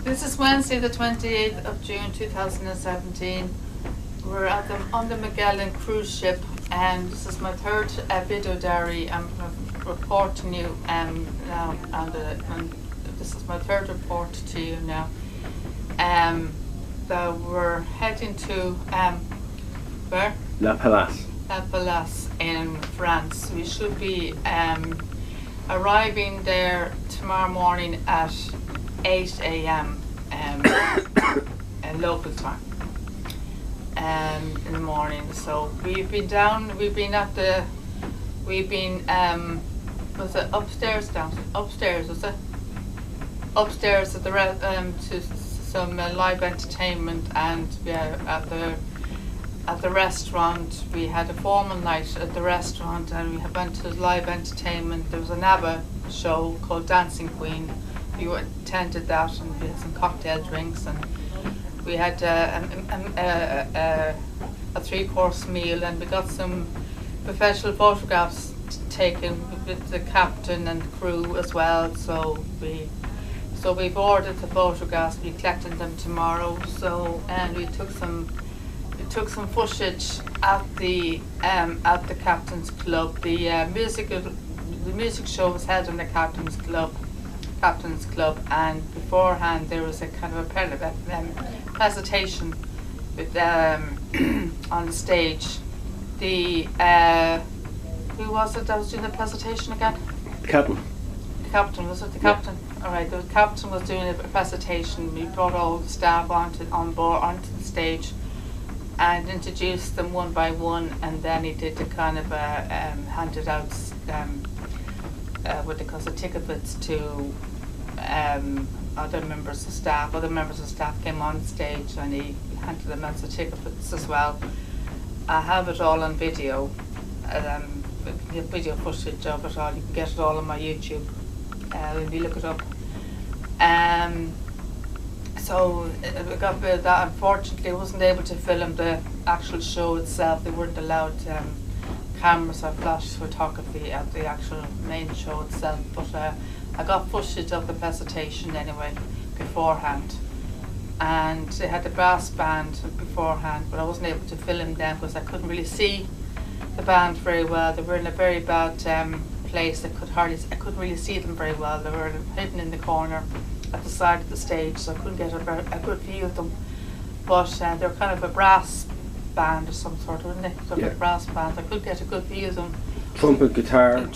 This is Wednesday, the 28th of June 2017. We're on the Magellan cruise ship, and this is my third video diary. I'm reporting you now, and this is my third report to you now. That we're heading to where? La Palace. La Palace in France. We should be arriving there tomorrow morning at 8 a.m. Local time in the morning. So we've been was it upstairs, was it? Upstairs at the to some live entertainment, and at the restaurant. We had a formal night at the restaurant, and we went to live entertainment. There was an ABBA show called Dancing Queen. We attended that, and we had some cocktail drinks, and we had a 3-course meal, and we got some professional photographs taken with the captain and the crew as well. So we've ordered the photographs. We're collecting them tomorrow. So, and we took some footage at the captain's club. The music show was held in the captain's club, and beforehand there was a kind of a presentation with on the stage. Who was it that was doing the presentation again? The captain. The captain, was it the captain? Yeah. All right, the captain was doing a presentation. We brought all the staff onto the stage and introduced them one by one, and then he did the kind of handed out what they call the tickets to other members of staff. Other members of staff came on stage, and he handed them out the tickets as well. I have it all on video. Video footage of it all. You can get it all on my YouTube if you look it up. So we got with that. Unfortunately, I wasn't able to film the actual show itself. They weren't allowed cameras or flash photography at the actual main show itself. But I got footage of the presentation anyway beforehand, and they had the brass band beforehand, but I wasn't able to film them because I couldn't really see the band very well. They were in a very bad place. I couldn't really see them very well. They were hidden in the corner at the side of the stage, so I couldn't get a good view of them. But they were kind of a brass band of some sort, weren't they? Sort of a brass band. I could get a good view of them. Trumpet, guitar, and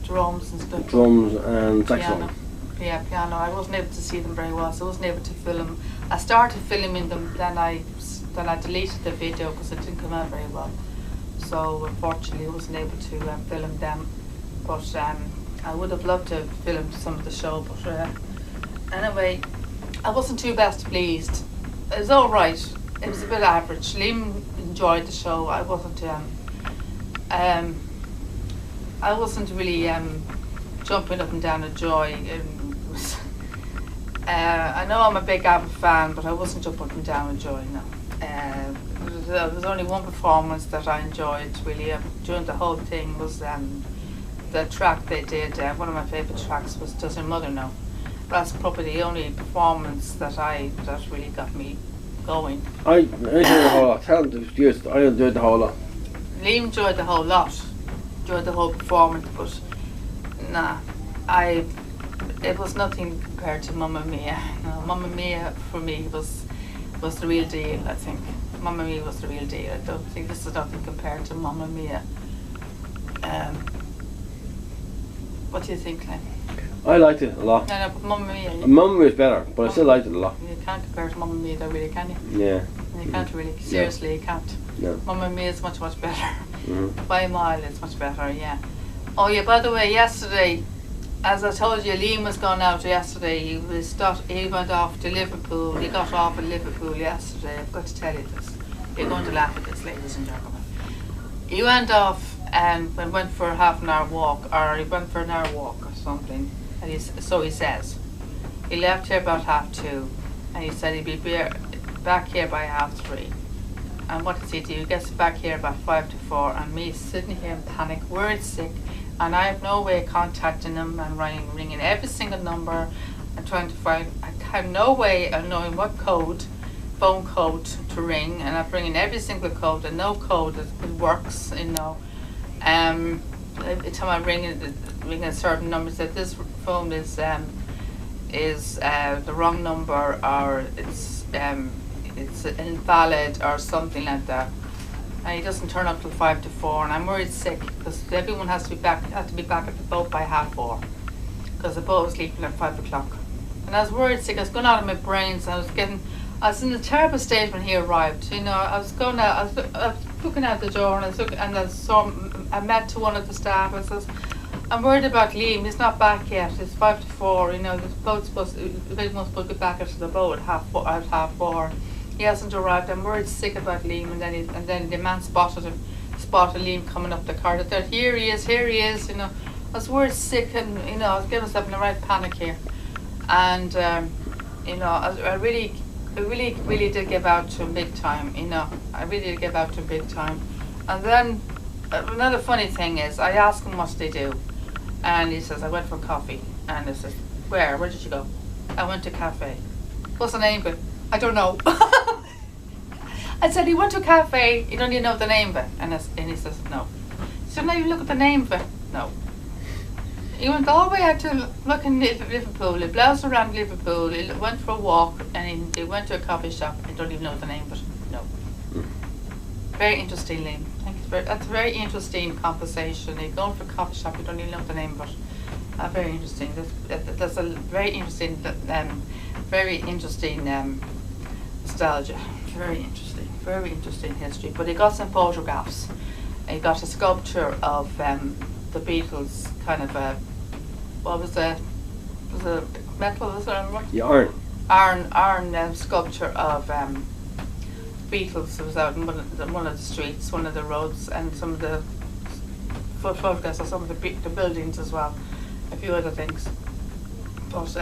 drums and stuff. Drums and saxophone. Piano. I wasn't able to see them very well, so I wasn't able to film. I started filming them, then I deleted the video because it didn't come out very well. So unfortunately I wasn't able to film them, but I would have loved to have filmed some of the show. But anyway, I wasn't too best pleased. It was all right. It was a bit average. Liam enjoyed the show. I wasn't really jumping up and down with joy. I know I'm a big ABBA fan, but I wasn't jumping up and down with joy. No. There was only one performance that I enjoyed really during the whole thing. Was the track they did. One of my favourite tracks was "Does Your Mother Know?" That's probably the only performance that really got me going. I enjoyed the whole lot. I enjoyed the whole lot. Liam enjoyed the whole lot. Enjoyed the whole performance, but nah, it was nothing compared to Mamma Mia. No, Mamma Mia for me was the real deal. I think Mamma Mia was the real deal. I don't think this is nothing compared to Mamma Mia. What do you think, Glenn? I liked it a lot. No, but Mamma Mia. Mamma Mia is better, but I still liked it a lot. You can't compare to Mamma Mia, though, really, can you? Yeah. You can't really. Seriously, you can't. No. Mamma Mia is much better. By a mile, it's much better. Yeah. Oh yeah. By the way, yesterday, as I told you, Liam was gone out yesterday. He went off to Liverpool. He got off in Liverpool yesterday. I've got to tell you this. You're going to laugh at this, ladies and gentlemen. He went off and went for a half an hour walk, or he went for an hour walk or something. And so he says. He left here about 2:30, and he said he'd be back here by 3:30. And what does he do? He gets back here about 5 to 4, and me sitting here in panic, worried sick, and I have no way of contacting him, and ringing every single number. and trying to find. I have no way of knowing what phone code to ring, and I bring in every single code, and no code that works. Every time I ring a certain number, said this phone is the wrong number, or it's invalid or something like that. And he doesn't turn up till 5 to 4, and I'm worried sick because everyone has to be back at the boat by 4:30 because the boat was leaving at 5 o'clock. And I was worried sick. I was going out of my brains. I was in a terrible state when he arrived. I was looking out the door, and I met to one of the staff. I says, I'm worried about Liam. He's not back yet. It's 5 to 4. The boat's supposed to get back into the boat at 4:30. He hasn't arrived. I'm worried sick about Liam. And then the man spotted Liam coming up the corridor. There, here he is. I was worried sick, and I was getting myself in the right panic here. And I really did give out to him big time. I really did give out to him big time. And then another funny thing is, I asked him what did they do, and he says, I went for coffee. And I said, where did you go? I went to a cafe. What's the name of it? I don't know. I said, he went to a cafe, you don't even know the name of it. And he says, no. So now you look at the name of it. No. He went all the way out to looking Liverpool. He bloused around Liverpool. He went for a walk, and he went to a coffee shop. I don't even know the name of it. No. Very interesting, Liam. That's a very interesting conversation. You're going for a coffee shop. You don't even know the name of it. Very interesting. That's a very interesting nostalgia. Very interesting history. But he got some photographs. He got a sculpture of the Beatles, kind of a, what was it? Was it metal? Was it? Yeah, iron sculpture of Beatles. It was out in one of the streets, one of the roads, and some of the photographs of some of the buildings as well, a few other things. But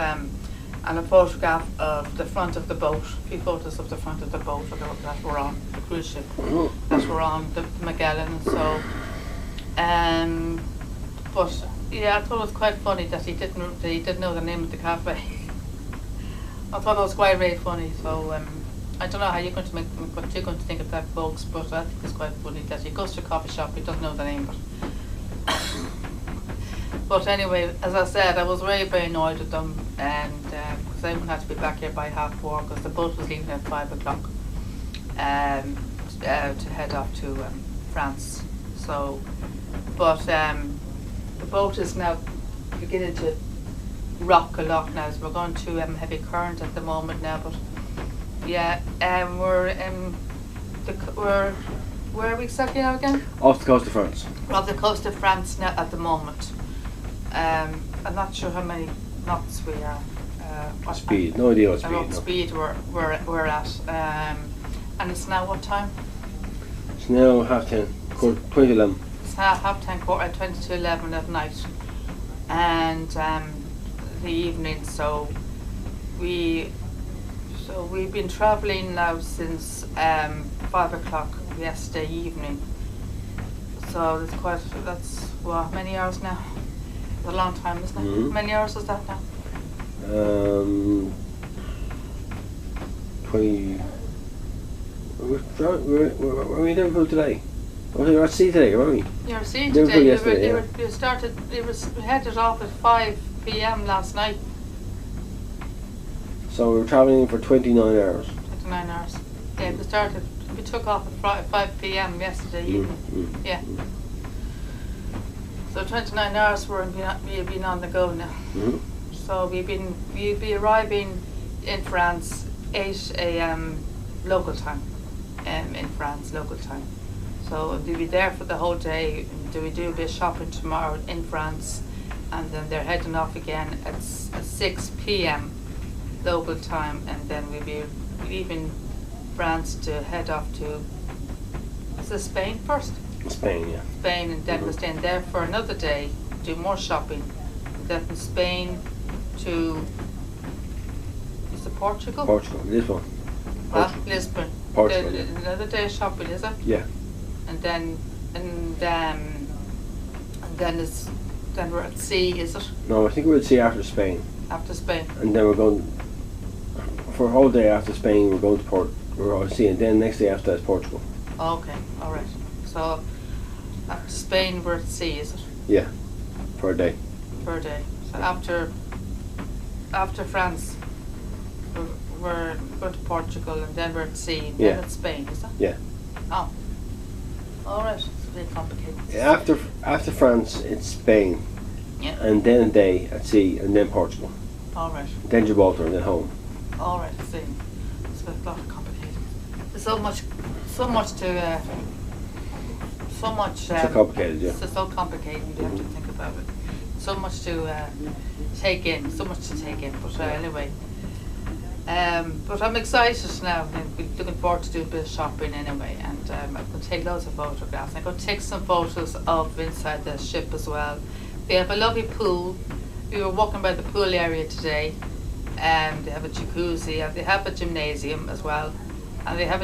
and a photograph of the front of the boat, a few photos of the front of the boat that were on the cruise ship, that were on the Magellan. So, but yeah, I thought it was quite funny that he didn't know the name of the cafe. I thought it was quite very funny. So I don't know how you're going to what you're going to think of that, folks, but I think it's quite funny that he goes to a coffee shop, he doesn't know the name of it. But anyway, as I said, I was very, very annoyed with them, and because I had to be back here by 4:30 because the boat was leaving at 5 o'clock to head off to France. So, but the boat is now beginning to rock a lot now, so we're going to heavy current at the moment now. But yeah, where are we exactly now again? Off the coast of France. We're off the coast of France now at the moment. I'm not sure how many knots we are. What speed? No idea what speed. What speed we're at. And it's now what time? It's now 10:30, 20:11. It's now 10:30, 20:11 at night, and the evening. So we've been travelling now since 5 o'clock yesterday evening. So that's what, how many hours now? It's a long time, isn't it? Mm-hmm. How many hours is that now? 20. Were we in Liverpool today? We were at sea today, weren't we? You were at sea Liverpool today. yesterday, We headed off at 5 p.m. last night. So we were travelling for 29 hours. 29 hours. Yeah, we took off at 5 p.m. yesterday evening. Yeah. So 29 hours we've been on the go now. Mm-hmm. So we'll be arriving in France 8 a.m. local time. In France local time. So we'll be there for the whole day. We do a bit of shopping tomorrow in France, and then they're heading off again at 6 p.m. local time, and then we'll be leaving France to head off to, is it Spain first? Spain, yeah. Spain, and then we're staying there for another day, do more shopping. And then from Spain to, is it Portugal? Portugal, Lisbon. Lisbon. Portugal, yeah. Another day of shopping, is it? Yeah. And then we're at sea, is it? No, I think we'll see after Spain. After Spain. and then we're going for a whole day after Spain. We're going to we're going to see, and then next day after that is Portugal. Okay, all right. So after Spain, we're at sea, is it? Yeah, for a day. Per day. So after France, we're going to Portugal, and then we're at sea, and then it's Spain, is it? Yeah. Oh. All right. It's a bit complicated. After France, it's Spain, Yeah. and then a day at sea, and then Portugal, All right. then Gibraltar, and then home. All right. I see. It's a lot complicated. There's so much to. So much. So complicated, yeah. It's so complicated. You have to think about it. So much to take in. So much to take in. But anyway. But I'm excited now. I'm looking forward to doing a bit of shopping anyway, and I'm going to take loads of photographs. I'm going to take some photos of inside the ship as well. They have a lovely pool. We were walking by the pool area today, and they have a jacuzzi, and they have a gymnasium as well, and they have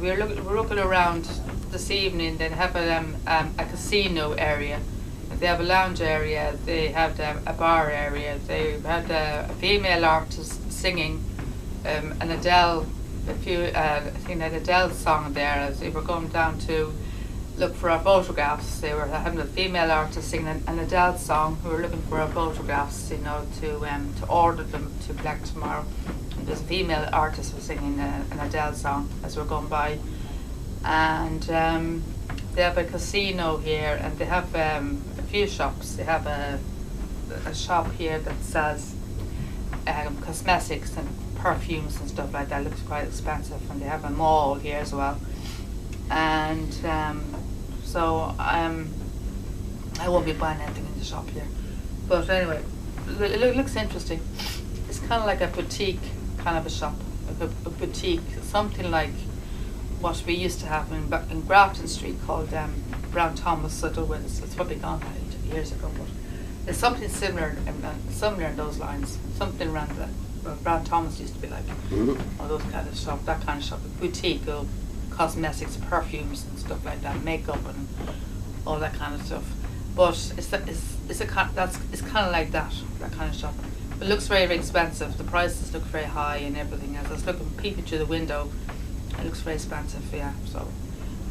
we're looking around this evening. They have a casino area. They have a lounge area. They have a bar area. They had a female artist singing. An Adele, I think an Adele song there. As we were going down to look for our photographs, they were having a female artist singing an Adele song. We were looking for our photographs, you know, to order them to collect tomorrow. And there's a female artist was singing an Adele song as we were going by, and they have a casino here, and they have a few shops. They have a shop here that sells cosmetics and perfumes and stuff like that. Looks quite expensive, and they have a mall here as well. And so I won't be buying anything in the shop here. But anyway, it looks interesting. It's kind of like a boutique kind of a shop, like a boutique, something like what we used to have in Grafton Street called Brown Thomas. I don't know, it's probably gone years ago, but it's something similar in those lines. Something around that. Well, Brown Thomas used to be like, all those kind of shop, that kind of shop, boutique of cosmetics, perfumes and stuff like that, makeup and all that kind of stuff. But it's kind of like that kind of shop. It looks very, very expensive. The prices look very high and everything. As I was peeping through the window, it looks very expensive. Yeah, so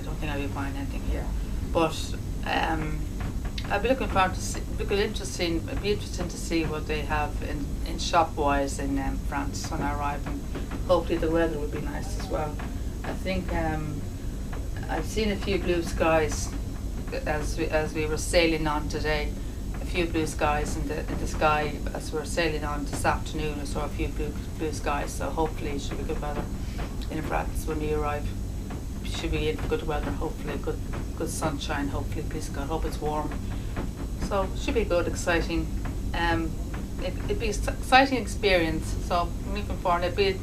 I don't think I'll be buying anything here. But I'll be looking forward to see. It'd be interesting to see what they have in shop wise in France when I arrive, and hopefully the weather will be nice as well. I think I've seen a few blue skies as we were sailing on today. A few blue skies in the sky as we were sailing on this afternoon. I saw a few blue skies, so hopefully it should be good weather in France when we arrive. Should be in for good weather, hopefully good sunshine, hopefully, please God, hope it's warm. So it should be good, exciting. It'd be an exciting experience, so I'm looking forward. It'd be a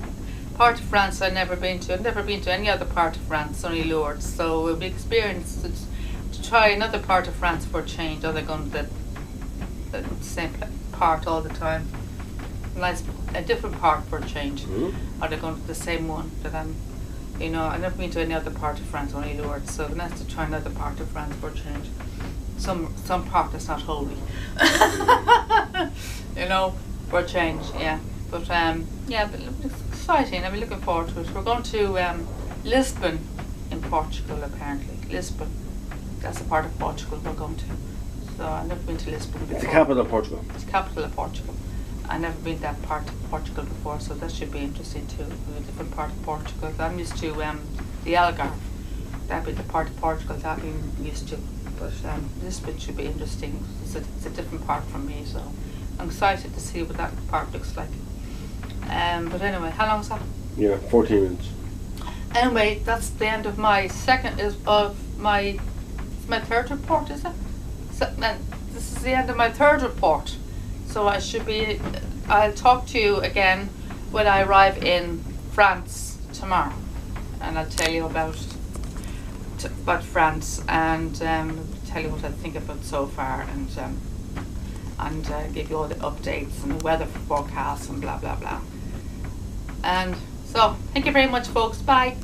part of France I've never been to. I've never been to any other part of France, only Lourdes. So it'll be an experience to try another part of France for a change, other than going to the same part all the time. A different part for a change. Or they're going to the same one that I've never been to any other part of France, only Lourdes, so nice to try another part of France for a change. Some part that's not holy. For a change, yeah. But but it's exciting. I'm looking forward to it. We're going to Lisbon in Portugal, apparently. Lisbon. That's a part of Portugal we're going to. So I've never been to Lisbon before. It's the capital of Portugal. It's the capital of Portugal. I've never been to that part of Portugal before, so that should be interesting too. A different part of Portugal. I'm used to the Algarve. That'd be the part of Portugal that I'm used to. But Lisbon should be interesting. It's a different part from me, so I'm excited to see what that part looks like. But anyway, how long is that? Yeah, 14 minutes. Anyway, that's the end of my my third report, is it? So, this is the end of my third report. So I'll talk to you again when I arrive in France tomorrow, and I'll tell you about France and tell you what I think about so far, and give you all the updates and the weather forecasts and blah blah blah. And so, thank you very much, folks. Bye.